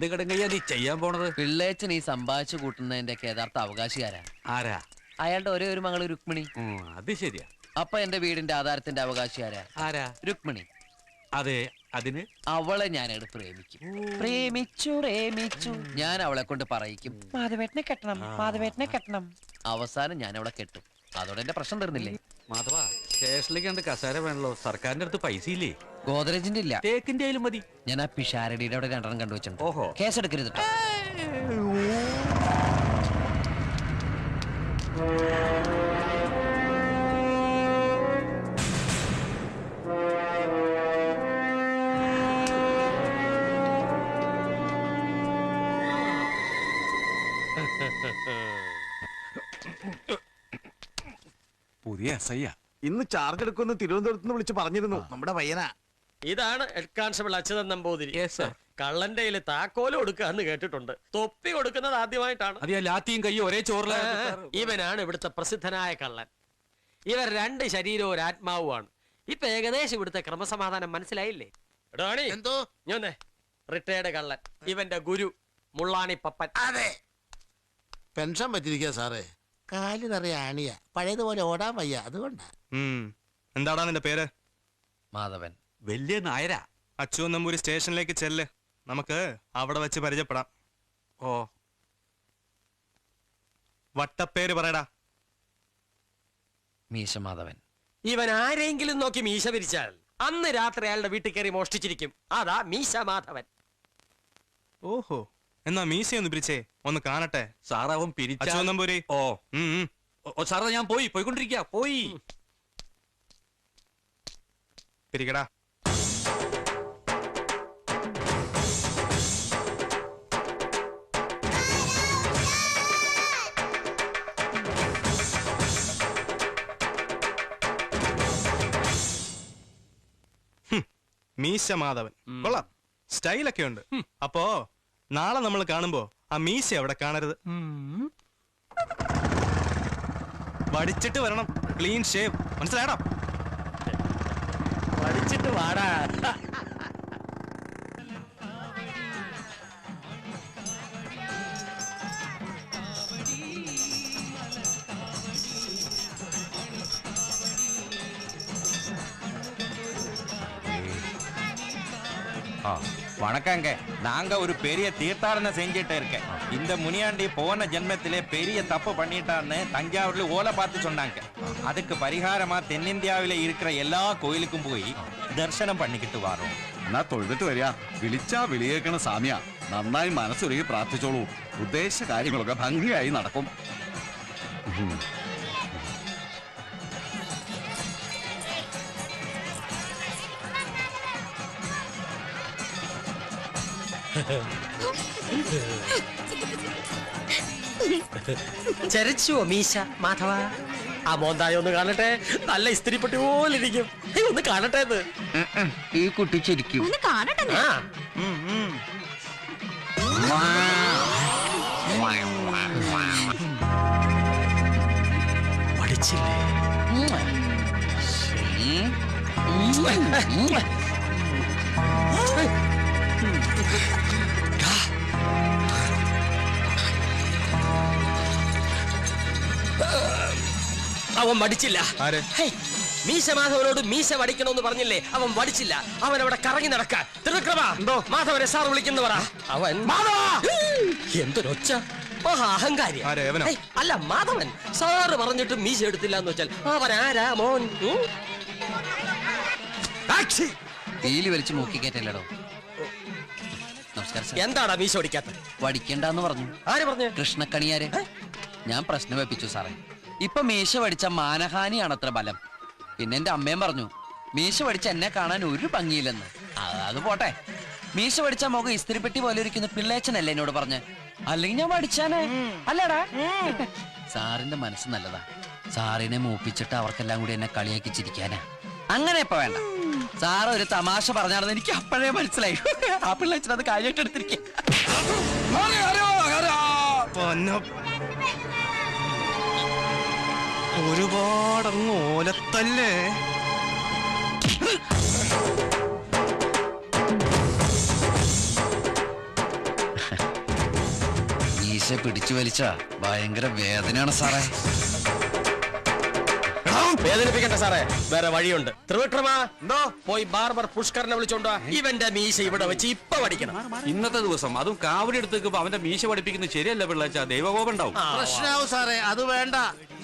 എന്ത് കിടങ്ങയ്യാ നീ ചെയ്യാൻ പോണത്? പിള്ളേച്ചൻ ഈ സമ്പാദിച്ചു കൂട്ടുന്നതിന്റെ യഥാർത്ഥ അവകാശിയാരാ? ആരാ? അയാളുടെ ഒരേ ഒരു മകള് രുക്മിണി. അത് ശരിയാ. അപ്പൊ എന്റെ വീടിന്റെ ആധാരത്തിന്റെ അവകാശിയാരാ? ആരാ? രുക്മിണി. അതെ, അതിന് അവളെ ഞാനോട് പ്രേമിക്കും. പ്രേമിച്ചു ഞാൻ അവളെ കൊണ്ട് പറയിക്കും, മാധവേട്ടനെ കെട്ടണം, മാധവേട്ടനെ കെട്ടണം. അവസാനം ഞാൻ അവളെ കെട്ടും. അതോടെ എന്റെ പ്രശ്നം തീർന്നില്ലേ? മാധവ, സ്റ്റേഷനിലേക്ക് കണ്ട് കസേര വേണല്ലോ. സർക്കാരിന്റെ അടുത്ത് പൈസ ഇല്ലേ? ഗോദ്രേജിന്റെ ഇല്ല, തേക്കിന്റെ ആയാലും മതി. ഞാൻ ആ പിഷാരടിയുടെ അവിടെ 2 കണ്ടുവച്ചിട്ടുണ്ട്. ഓഹോ, കേസെടുക്കരുത്. പുതിയ SI ഇന്ന് ചാർജ് എടുക്കുമെന്ന് തിരുവനന്തപുരത്ത് നിന്ന് വിളിച്ച് പറഞ്ഞിരുന്നു. നമ്മുടെ പയ്യനാ. ഇതാണ് ഹെഡ് കോൺസ്റ്റബിൾ അച്യുതൻ നമ്പൂതിരി. കള്ളന്റെ കയ്യില് താക്കോല് കൊടുക്കാന്ന് കേട്ടിട്ടുണ്ട്. തൊപ്പി കൊടുക്കുന്നത് ആദ്യമായിട്ടാണ്. ലാത്തിയും കയ്യും ഒരേ ചോറില. ഇവനാണ് ഇവിടുത്തെ പ്രസിദ്ധനായ കള്ളൻ. ഇവർ 2 ശരീരവും ഒരു ആത്മാവുമാണ്. ഇപ്പൊ ഏകദേശം ഇവിടുത്തെ ക്രമസമാധാനം മനസ്സിലായില്ലേ? എന്തോ ഞാനേ റിട്ടയർഡ് കള്ളൻ, ഇവന്റെ ഗുരു മുള്ളാണി പപ്പൻ. അതെ, പെൻഷൻ പറ്റിരിക്കുക സാറേ. കാല് നിറയെ ആണിയ, പഴയതുപോലെ ഓടാൻ വയ്യ, അതുകൊണ്ടാ. എന്താടാ നിന്റെ പേര്? മാധവൻ. വലിയ നായരാ. അച്യുതൻ നമ്പൂരി സ്റ്റേഷനിലേക്ക് ചെല്ല്, നമുക്ക് അവിടെ വെച്ച് പരിചയപ്പെടാം. ഓ, വട്ടപ്പേര് പറയടാ. മീശ മാധവൻ. ഇവൻ ആരെങ്കിലും നോക്കി മീശ പിരിച്ചാൽ അന്ന് രാത്രി അയാളുടെ വീട്ടിൽ കയറി മോഷ്ടിച്ചിരിക്കും. അതാ മീശ മാധവൻ. ഓഹോ, എന്നാ മീശയൊന്ന് പിരിച്ചേ, ഒന്ന് കാണട്ടെ. സാറാവൻ അച്യുതൻ നമ്പൂരി. സാറാ, ഞാൻ പോയിക്കൊണ്ടിരിക്കുക. പോയി പിരിക്കടാ. മീശ മാധവൻ കൊള്ളാം, സ്റ്റൈലൊക്കെ ഉണ്ട്. അപ്പോ നാളെ നമ്മൾ കാണുമ്പോ ആ മീശ അവിടെ കാണരുത്. വടിച്ചിട്ട് വരണം, ക്ലീൻ ഷേവ്, മനസ്സിലായടാ? പഠിച്ചിട്ട് വാടാ. வணக்கங்க, நாங்க ஒரு பெரிய தீர்த்தாடனை செஞ்சிட்டு இருக்கேன். இந்த முனியாண்டி போன ஜென்மத்திலே பெரிய தப்பு பண்ணிட்டான்னு தஞ்சாவூர்ல ஓலை பார்த்து சொன்னாங்க. அதுக்கு பரிகாரமா தென்னிந்தியாவில இருக்கிற எல்லா கோயிலுக்கும் போய் தரிசனம் பண்ணிக்கிட்டு வரோம். എന്നാ തൊഴുതിട്ട് വരിക. വിളിച്ചാ വിളിയേക്കണ സാമ്യ. നന്നായി മനസ്സൊരുക്കി പ്രാർത്ഥിച്ചോളൂ. ഉദ്ദേശ കാര്യങ്ങളൊക്കെ ഭംഗിയായി നടക്കും. ചരച്ചുവോ മീശ മാധവ? ആ മോന്തായി ഒന്ന് കാണട്ടെ. നല്ല ഇസ്തിരിപ്പെട്ടി പോലെ ഇരിക്കും. ഒന്ന് കാണട്ടെ. ഈ കുട്ടി ചിരിക്കും. പഠിച്ചില്ലേ? അവൻ മടിച്ചില്ല. മീശ മാധവനോട് മീശ വടിക്കണമെന്ന് പറഞ്ഞില്ലേ? അവൻ വടിച്ചില്ല. അവൻ അവിടെ കറങ്ങി നടക്കാൻ. മാധവനെ സാർ വിളിക്കുന്നു പറ. അവൻ എന്തൊരൊച്ച, അഹങ്കാരി. അല്ല, മാധവൻ സാറ് പറഞ്ഞിട്ട് മീശ എടുത്തില്ല എന്ന് വെച്ചാൽ അവൻ ആരാ മോൻ? തീലി വലിച്ചു മൂക്കി കയറ്റല്ലോ. എന്താടാ മീശ വടിക്കാത്ത? വടിക്കണ്ടെന്ന് പറഞ്ഞു. ആര് പറഞ്ഞു? കൃഷ്ണക്കണിയാര്. ഞാൻ പ്രശ്നം വെപ്പിച്ചു സാറേ. ഇപ്പൊ മീശ വടിച്ച മാനഹാനിയാണത്ര ബലം. പിന്നെ എന്റെ അമ്മയും പറഞ്ഞു മീശ വടിച്ച എന്നെ കാണാൻ ഒരു ഭംഗിയില്ലെന്ന്. അത് പോട്ടെ, മീശ വടിച്ച മുഖം ഇസ്തിരിപ്പെട്ടി പോലെ ഇരിക്കുന്ന പിള്ളേച്ചനല്ലേ എന്നോട് പറഞ്ഞ്? അല്ലെങ്കിൽ ഞാൻ വടിച്ചാനേ അല്ലടാ. സാറിന്റെ മനസ്സ് നല്ലതാ. സാറിനെ മൂപ്പിച്ചിട്ട് അവർക്കെല്ലാം കൂടി എന്നെ കളിയാക്കി ചിരിക്കാനാ. അങ്ങനെ ഇപ്പൊ വേണ്ട. സാറ് ഒരു തമാശ പറഞ്ഞാണെന്ന് എനിക്ക് അപ്പോഴേ മനസ്സിലായി. ആ പിള്ളേച്ചനത് കാര്യമായിട്ട് എടുത്തിരിക്കുക. ഒരുപാടങ്ങ് ഓലത്തല്ലേ. മീശ പിടിച്ചു വലിച്ച ഭയങ്കര വേദനയാണ് സാറേ. വേദനിപ്പിക്കണ്ട സാറേ, വേറെ വഴിയുണ്ട്. ത്രിവിക്രമാ, പോയി ബാർബർ പുഷ്കറിനെ വിളിച്ചോണ്ടോ. ഇവന്റെ മീശ ഇവിടെ വെച്ച് ഇപ്പൊ വടിക്കണം. ഇന്നത്തെ ദിവസം അതും കാവടി എടുത്തേക്ക് അവന്റെ മീശ പഠിപ്പിക്കുന്നത് ശരിയല്ല പിള്ളേച്ച, ദൈവകോപം ഉണ്ടാവും. പ്രശ്നാവും സാറേ, അത് വേണ്ട.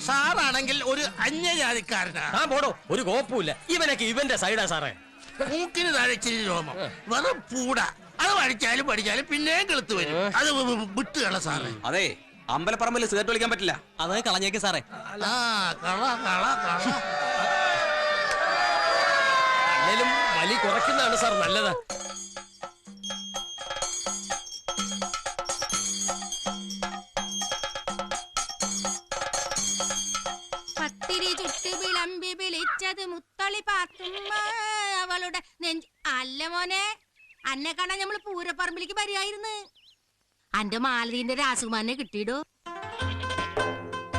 സാറാണെങ്കിൽ ഒരു അന്യജാതിക്കാരനാ. ആ പോടോ, ഒരു കോപ്പുമില്ല. ഇവനൊക്കെ ഇവന്റെ സൈഡാ സാറേ. മൂക്കിന് താഴെച്ചിരി രോമം, വെറും പൂട. അത് പഠിച്ചാലും പിന്നെയും കെളുത്ത് വരും. അത് വിട്ടുകള സാറേ. അതെ, അമ്പലപ്പറമ്പിൽ സിഗരറ്റ് വലിക്കാൻ പറ്റില്ല. അത് കളഞ്ഞേക്ക് സാറേ. ആ കള കള കള. അല്ലേലും വലി കുറയ്ക്കുന്നതാണ് സാർ നല്ലത്. പത്തിരി ചുട്ട് വിളമ്പി വിളിച്ചത് മുത്തളി പാത്തുമ്മ അവളുടെ നെഞ്ച്. അല്ല മോനെ, അന്നെ കാണാൻ നമ്മള് പൂരപ്പറമ്പിലേക്ക് വരികയായിരുന്നു. അന്റെ മാലതീന്റെ രാസുമാനെ കിട്ടിയിടോ.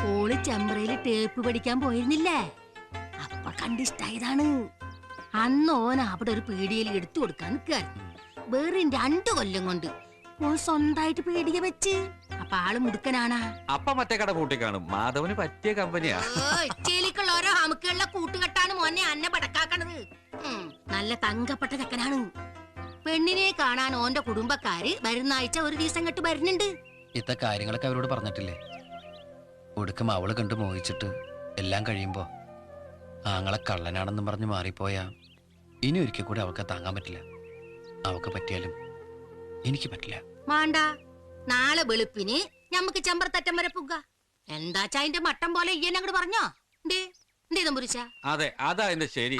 ഓള് ചെമ്പ്രയില് ടേപ്പ് പഠിക്കാൻ പോയിരുന്നില്ലേ, അപ്പൊ കണ്ടിഷ്ടായതാണ്. അന്ന് ഓൻ അവിടെ ഒരു പീടികയിൽ എടുത്തു കൊടുക്കാൻ നിൽക്കായിരുന്നു. വേറെ 2 കൊല്ലം കൊണ്ട് ഓൻ സ്വന്തമായിട്ട് പീടിക വെച്ച്. അപ്പൊ ആള് മുടുക്കനാണാ. അപ്പൊ മറ്റേ കട കൂട്ടി കാണും. മാധവന് പറ്റിയ കമ്പനിയാ. ഇച്ചേലിക്കുള്ള ഓരോ ഹമുക്കുള്ള കൂട്ടുകെട്ടാണ് മോനെ അന്നെ പടക്കാക്കണത്. നല്ല തങ്കപ്പെട്ട ചക്കനാണ്. പെണ്ണിനെ കാണാൻ ഓന്റെ കുടുംബക്കാര് വരുന്ന ആഴ്ച ഒരു ദിവസം കെട്ട് വരുന്നുണ്ട്. ഇത്ത കാര്യങ്ങളൊക്കെ അവരോട് പറഞ്ഞിട്ടില്ലേ? ഒടുക്കം അവള് കണ്ട് മോഹിച്ചിട്ട് എല്ലാം കഴിയുമ്പോ ആങ്ങളെ കള്ളനാണെന്നും പറഞ്ഞ് മാറിപ്പോയാ ഇനി ഒരിക്കൽ കൂടെ അവൾക്ക് താങ്ങാൻ പറ്റില്ല. അവൾക്ക് പറ്റിയാലും എനിക്ക് പറ്റില്ല. വേണ്ട, നാളെ വെളുപ്പിന് ഞമ്മക്ക് ചെമ്പറത്തറ്റം വരെ പുക. എന്താച്ചാ അതിന്റെ മട്ടം പോലെ ഇയ്യനങ്ങോട് പറഞ്ഞോ. എന്തേ തമ്പുരിച്ച? അതെ, അതാ എന്റെ ശരി.